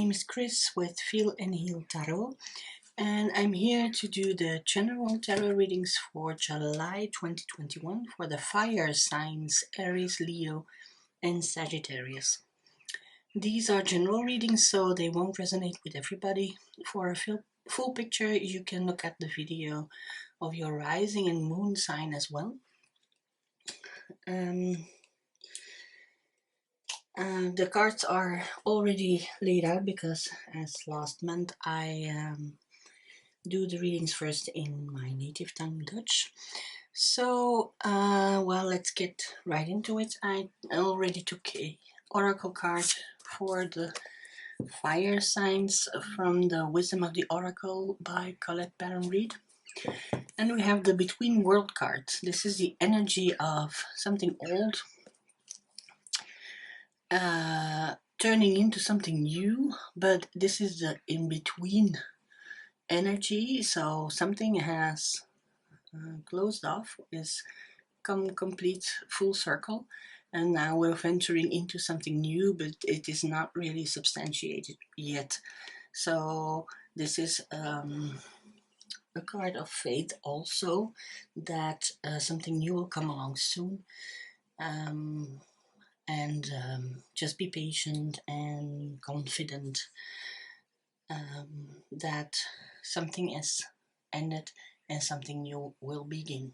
name is Kris with Feel and Heal Tarot, and I'm here to do the general tarot readings for July 2021 for the fire signs Aries, Leo, and Sagittarius. These are general readings, so they won't resonate with everybody. For a full picture, you can look at the video of your rising and moon sign as well. The cards are already laid out because, as last month, I do the readings first in my native tongue, Dutch. So, well, let's get right into it. I already took a oracle card for the fire signs from the Wisdom of the Oracle by Colette Baron Reid. And we have the Between World card. This is the energy of something old turning into something new, but this is the in-between energy, so something has closed off, is come complete full circle, and now we're venturing into something new, but it is not really substantiated yet. So this is a card of faith also, that something new will come along soon. And just be patient and confident that something is ended and something new will begin.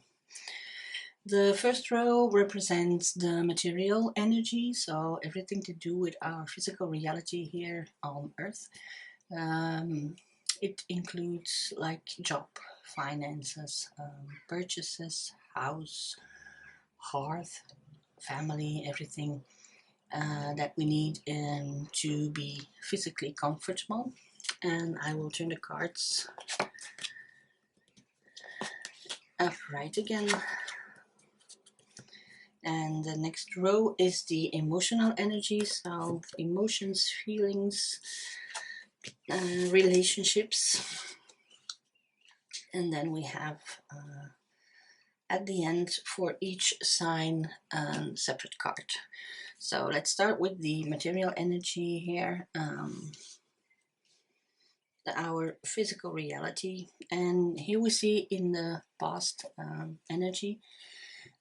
The first row represents the material energy, so everything to do with our physical reality here on Earth. It includes like job, finances, purchases, house, hearth, family, everything that we need to be physically comfortable. And I will turn the cards upright again. And the next row is the emotional energy, so emotions, feelings, relationships. And then we have at the end for each sign separate card. So let's start with the material energy here, our physical reality. And here we see in the past energy,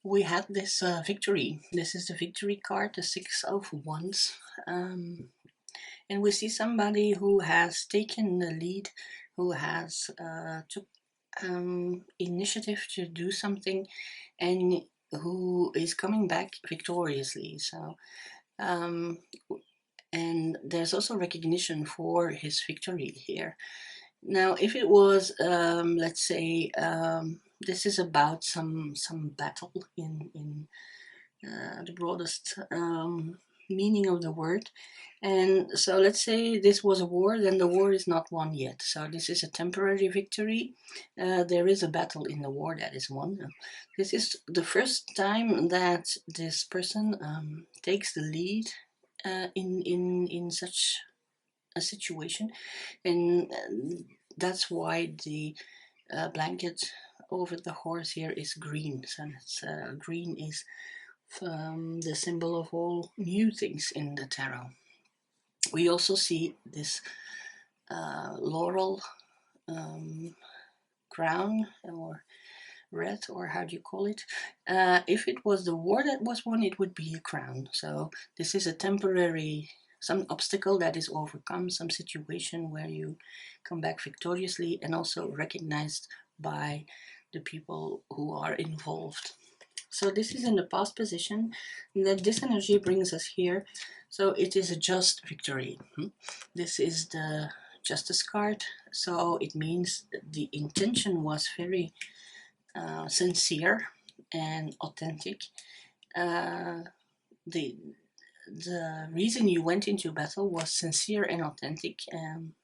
we had this victory. This is the victory card, the Six of Wands. And we see somebody who has taken the lead, who has took initiative to do something, and who is coming back victoriously. So and there's also recognition for his victory here. Now, if it was, let's say, this is about some battle in the broadest meaning of the word. And so let's say this was a war, then the war is not won yet. So this is a temporary victory. There is a battle in the war that is won. This is the first time that this person takes the lead in such a situation, and that's why the blanket over the horse here is green. So it's, green is the symbol of all new things in the tarot. We also see this laurel crown, or red, or how do you call it? If it was the war that was won, it would be a crown. So this is a temporary, some obstacle that is overcome, some situation where you come back victoriously and also recognized by the people who are involved. So this is in the past position, and then this energy brings us here. So it is a just victory. This is the Justice card, so it means the intention was very sincere and authentic. The reason you went into battle was sincere and authentic, and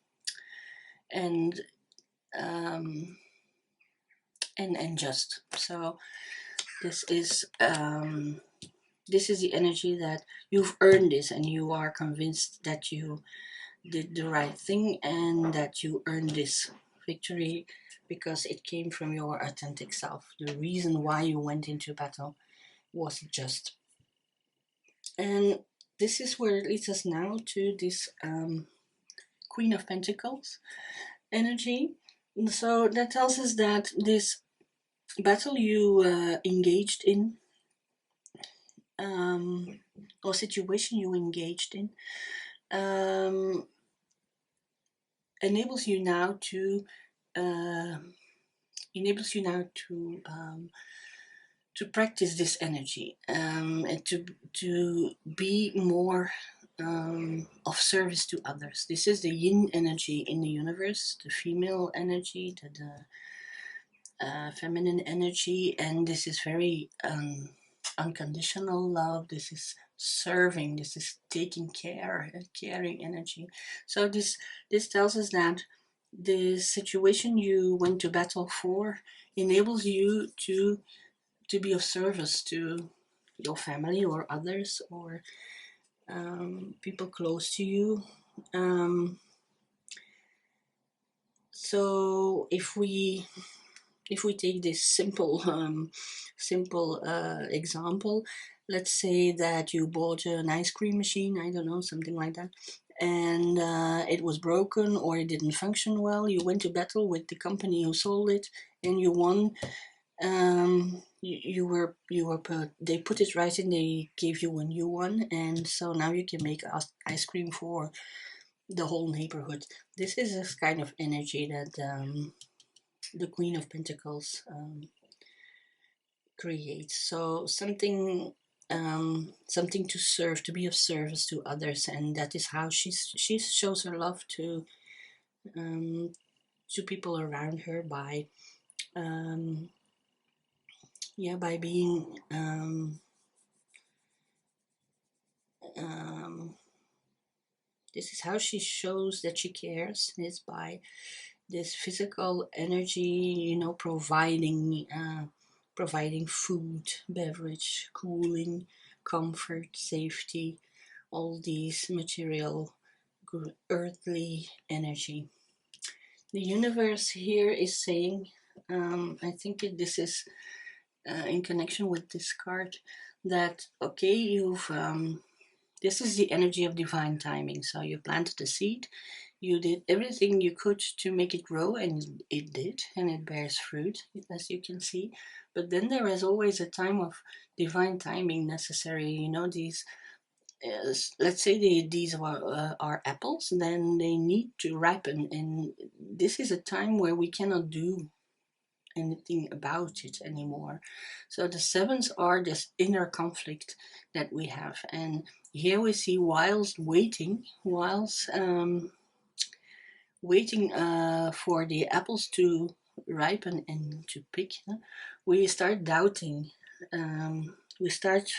just. So this is the energy that you've earned this, and you are convinced that you did the right thing and that you earned this victory because it came from your authentic self. The reason why you went into battle was just. And this is where it leads us now to this Queen of Pentacles energy. So that tells us that this battle you engaged in, or situation you engaged in, enables you now to practice this energy, and to be more of service to others. This is the yin energy in the universe, the female energy, the feminine energy, and this is very unconditional love. This is serving. This is taking care, caring energy. So this tells us that the situation you went to battle for enables you to be of service to your family or others, or people close to you. So if we take this simple example, let's say that you bought an ice cream machine, I don't know, something like that, and it was broken or it didn't function well. You went to battle with the company who sold it, and you won. They put it right in, they gave you a new one, and so now you can make ice cream for the whole neighborhood. This is this kind of energy that the Queen of Pentacles creates. So something to serve, to be of service to others, and that is how she shows her love to people around her by by being this is how she shows that she cares, is by this physical energy, providing food, beverage, cooling, comfort, safety, all these material, earthly energy. The universe here is saying, I think this is in connection with this card, that okay, you've this is the energy of divine timing. So you planted the seed, you did everything you could to make it grow, and it did, and it bears fruit, as you can see. But then there is always a time of divine timing necessary. These, let's say these are apples, then they need to ripen, and this is a time where we cannot do anything about it anymore. So the sevens are this inner conflict that we have, and here we see whilst waiting for the apples to ripen and to pick, we start doubting. We start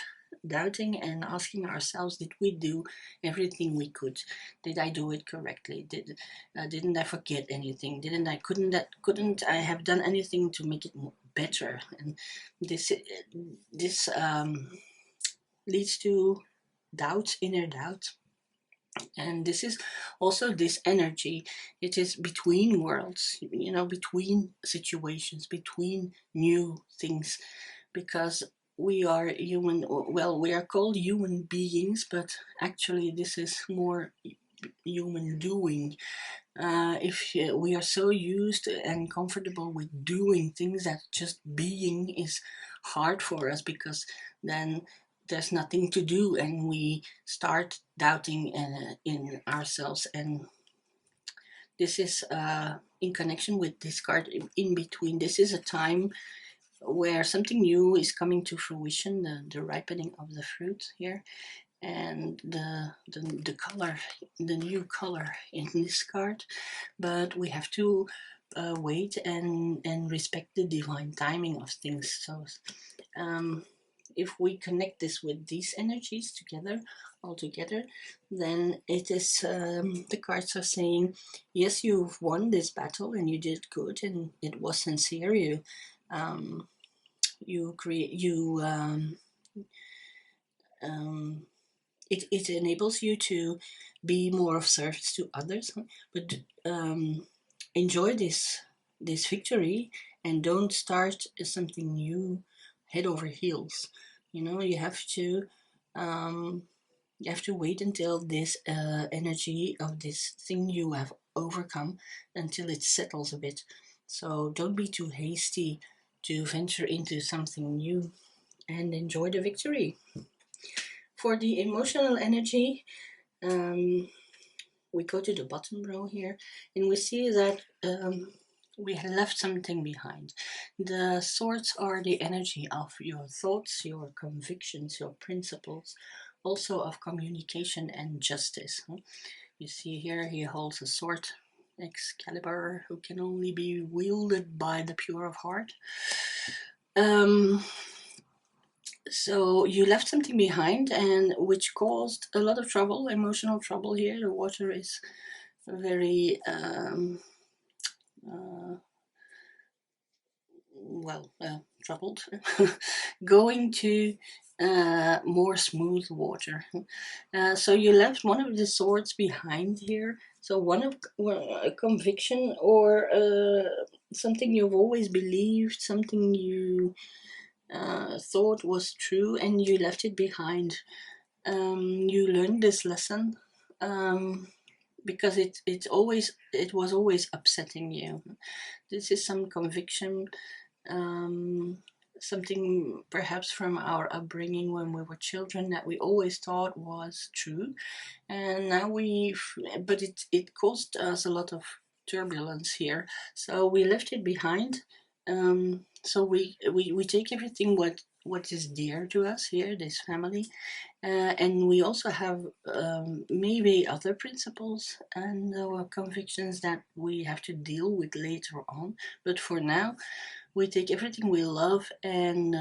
doubting and asking ourselves, did we do everything we could? Did I do it correctly? Didn't I forget anything? Couldn't I have done anything to make it better? And this leads to doubt, inner doubt. And this is also this energy. It is between worlds, between situations, between new things, because we are human. Well, we are called human beings, but actually this is more human doing. If we are so used and comfortable with doing things that just being is hard for us, because then there's nothing to do, and we start doubting in ourselves. And this is in connection with this card in between. This is a time where something new is coming to fruition, the ripening of the fruit here, and the color, the new color in this card. But we have to wait and respect the divine timing of things. So if we connect this with these energies all together, then it is, the cards are saying, yes, you've won this battle and you did good and it was sincere. It enables you to be more of service to others, but enjoy this victory, and don't start something new head over heels. You have to You have to wait until this energy of this thing you have overcome, until it settles a bit. So don't be too hasty to venture into something new, and enjoy the victory. For the emotional energy, um, we go to the bottom row here, and we see that we have left something behind. The swords are the energy of your thoughts, your convictions, your principles, also of communication and justice. You see here he holds a sword, Excalibur, who can only be wielded by the pure of heart. Um, so you left something behind, and which caused a lot of trouble, emotional trouble here. The water is very uh, troubled. Going to more smooth water. So you left one of the swords behind here. So one of a conviction, or something you've always believed, something you thought was true, and you left it behind. You learned this lesson. Because it was always upsetting you. This is some conviction, um, something perhaps from our upbringing when we were children that we always thought was true, and now but it caused us a lot of turbulence here, so we left it behind. So we take everything what is dear to us here, this family, and we also have maybe other principles and convictions that we have to deal with later on. But for now, we take everything we love, and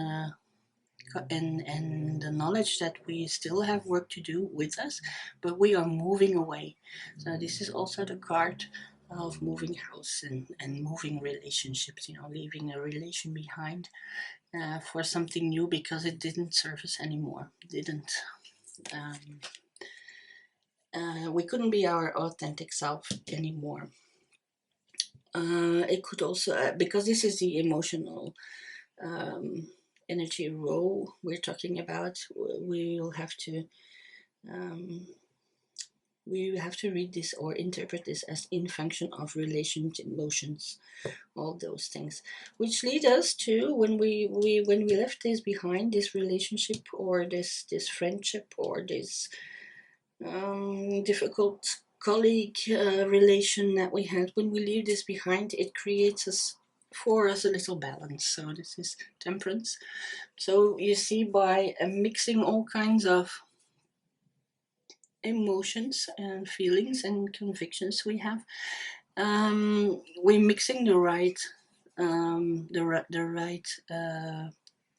the knowledge that we still have work to do with us, but we are moving away. So this is also the card of moving house, and moving relationships. Leaving a relation behind for something new because it didn't serve us anymore. Didn't. Um, we couldn't be our authentic self anymore. It could also, because this is the emotional um, energy role we're talking about, we'll have to um, we have to read this or interpret this as in function of relations, emotions, all those things, which lead us to when we left this behind, this relationship or this friendship or this difficult colleague relation that we had. When we leave this behind, it creates for us a little balance. So this is temperance. So you see, by mixing all kinds of emotions and feelings and convictions we have, we're mixing the right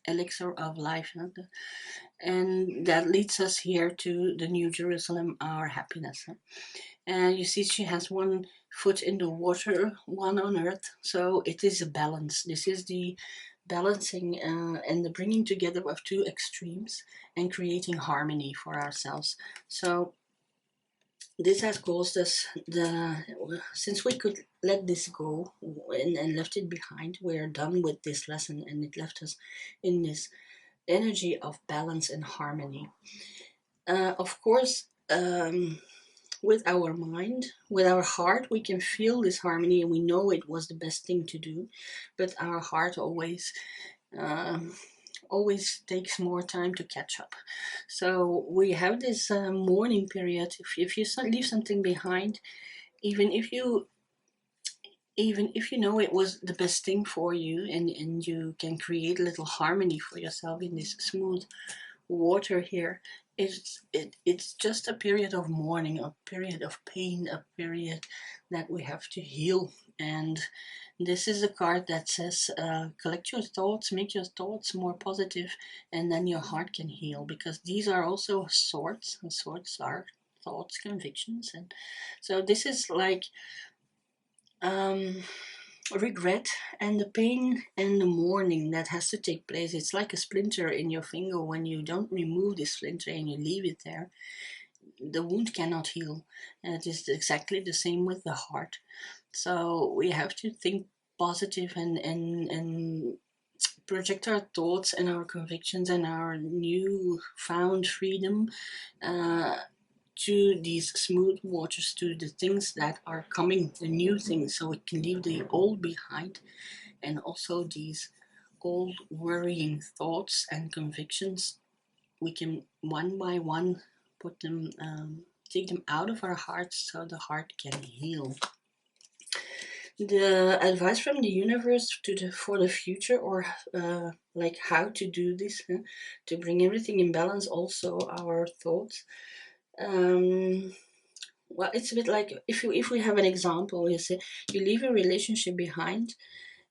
elixir of life, and that leads us here to the New Jerusalem, our happiness. And you see, she has one foot in the water, one on earth. So it is a balance. This is the balancing and the bringing together of two extremes and creating harmony for ourselves. So this has caused us since we could let this go and left it behind, we're done with this lesson, and it left us in this energy of balance and harmony. Of course, with our mind, with our heart, we can feel this harmony and we know it was the best thing to do, but our heart um, always takes more time to catch up. So we have this mourning period. If you leave something behind, even if you know it was the best thing for you, and you can create a little harmony for yourself in this smooth water here, it's just a period of mourning, a period of pain, a period that we have to heal. And this is a card that says, collect your thoughts, make your thoughts more positive, and then your heart can heal, because these are also swords, and swords are thoughts, convictions. And so this is like um, regret and the pain and the mourning that has to take place. It's like a splinter in your finger. When you don't remove this splinter and you leave it there, the wound cannot heal. And it is exactly the same with the heart. So we have to think positive and project our thoughts and our convictions and our new found freedom to these smooth waters, to the things that are coming, the new things, so we can leave the old behind, and also these old worrying thoughts and convictions, we can one by one put them, take them out of our hearts so the heart can heal. The advice from the universe for the future, or like how to do this, to bring everything in balance, also our thoughts. Well, it's a bit like if we have an example, you say you leave a relationship behind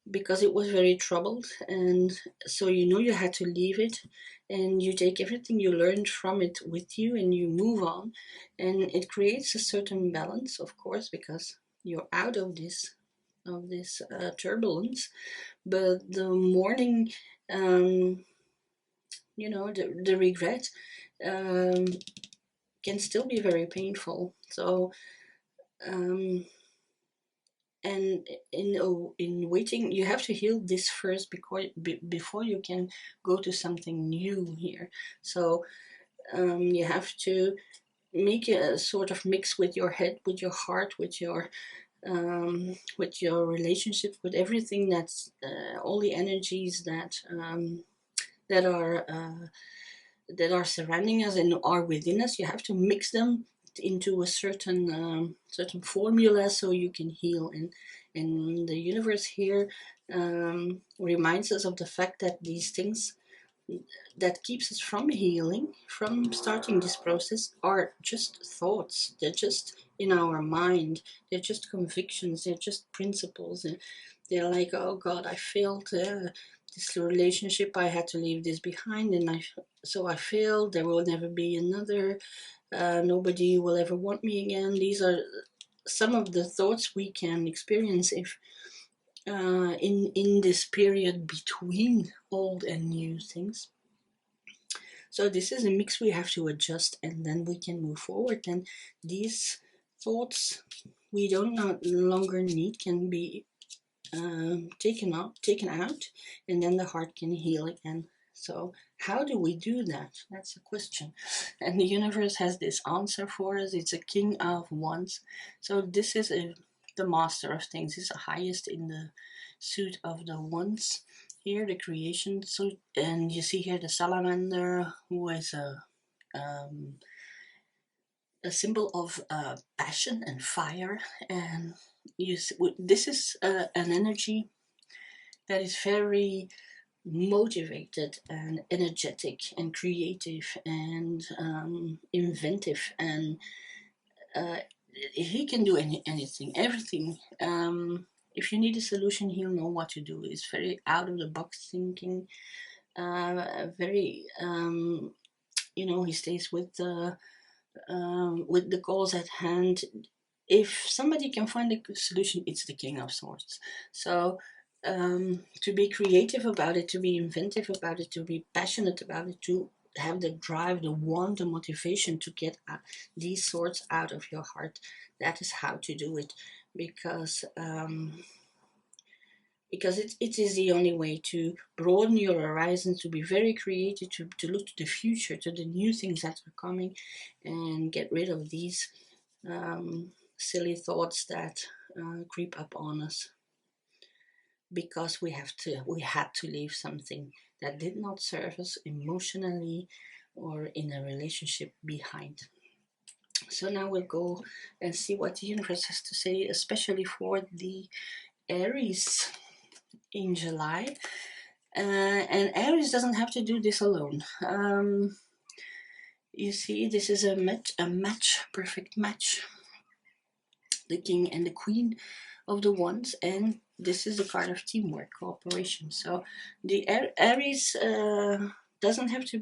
because it was very troubled, and so you know you had to leave it, and you take everything you learned from it with you and you move on, and it creates a certain balance, of course, because you're out of this turbulence. But the morning, you know, the regret can still be very painful. So and in waiting, you have to heal this first before you can go to something new here. So you have to make a sort of mix with your head, with your heart, with your relationship, with everything that's all the energies that are surrounding us and are within us. You have to mix them into a certain formula so you can heal. And the universe here reminds us of the fact that these things that keeps us from healing, from starting this process, are just thoughts. They're just in our mind. They're just convictions. They're just principles. And they're like, oh God, I failed this relationship. I had to leave this behind, and so I failed. There will never be another. Nobody will ever want me again. These are some of the thoughts we can experience if in this period between old and new things. So this is a mix we have to adjust, and then we can move forward. And these thoughts we don't no longer need can be taken out, and then the heart can heal again. So how do we do that? That's the question. And the universe has this answer for us. It's a King of Wands. So this is the master of things. It's the highest in the suit of the wands. Here, the creation suit, and you see here the salamander, who is a symbol of passion and fire. And this is an energy that is very motivated and energetic and creative and inventive, and he can do anything, everything. If you need a solution, he'll know what to do. It's very out of the box thinking, very he stays with the cause at hand. If somebody can find a solution, it's the King of Swords. So to be creative about it, to be inventive about it, to be passionate about it, to have the drive, the want, the motivation to get these swords out of your heart, that is how to do it. Because it is the only way to broaden your horizons, to be very creative, to look to the future, to the new things that are coming, and get rid of these silly thoughts that creep up on us, because we had to leave something that did not serve us emotionally or in a relationship behind. So now we'll go and see what the universe has to say, especially for the Aries in July. And Aries doesn't have to do this alone. You see, this is a match, perfect match. The King and the Queen of the Wands, and this is the card of teamwork, cooperation. So the Aries doesn't have to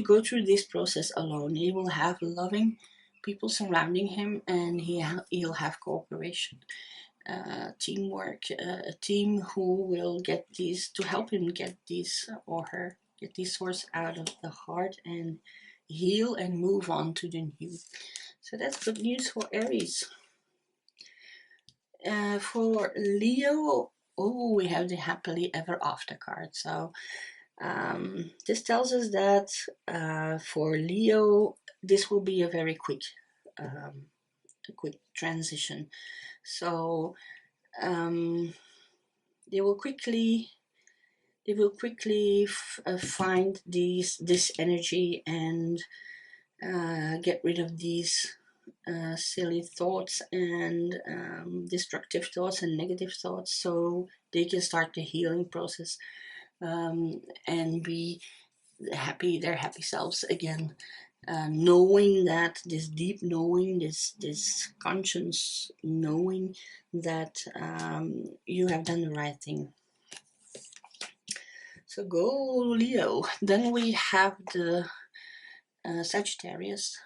go through this process alone. He will have loving people surrounding him, and he'll have cooperation, teamwork, a team who will help him get these, or her, get these swords out of the heart and heal and move on to the new. So that's good news for Aries. For Leo oh, we have the happily ever after card. So this tells us that for Leo, this will be a very quick transition. So they will quickly find this energy and get rid of these silly thoughts and destructive thoughts and negative thoughts, so they can start the healing process and be their happy selves again. Knowing that, this deep knowing, this conscious knowing that you have done the right thing. So go Leo. Then we have the Sagittarius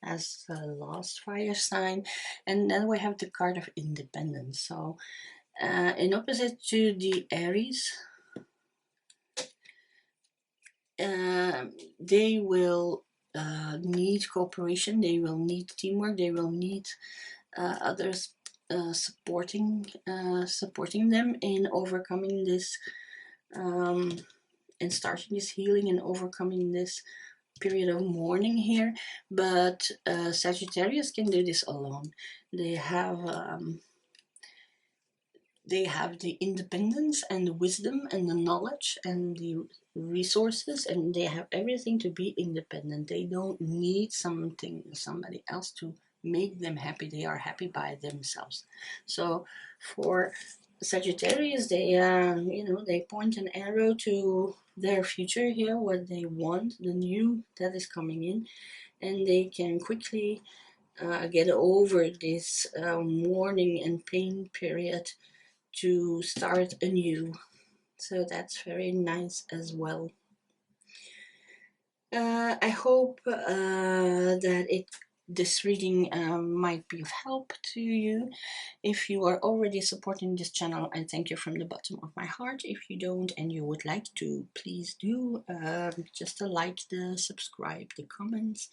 as the last fire sign, and then we have the card of independence. So in opposite to the Aries, they will need cooperation, they will need teamwork, they will need others supporting them in overcoming this and starting this healing and overcoming this period of mourning here. But Sagittarius can do this alone. They have the independence and the wisdom and the knowledge and the resources, and they have everything to be independent. They don't need somebody else to make them happy. They are happy by themselves. So for Sagittarius, they point an arrow to their future here, what they want, the new that is coming in, and they can quickly get over this mourning and pain period to start anew. So that's very nice as well. I hope that this reading might be of help to you. If you are already supporting this channel, I thank you from the bottom of my heart. If you don't and you would like to, please do just like, the subscribe, the comments.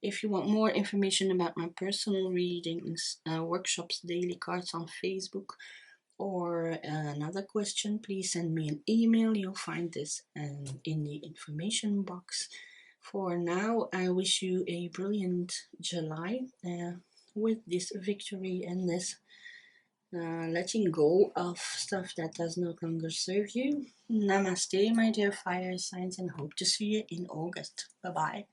If you want more information about my personal readings, workshops, daily cards on Facebook, or another question, please send me an email. You'll find this in the information box. For now, I wish you a brilliant July with this victory and this letting go of stuff that does no longer serve you. Namaste, my dear fire signs, and hope to see you in August. Bye-bye.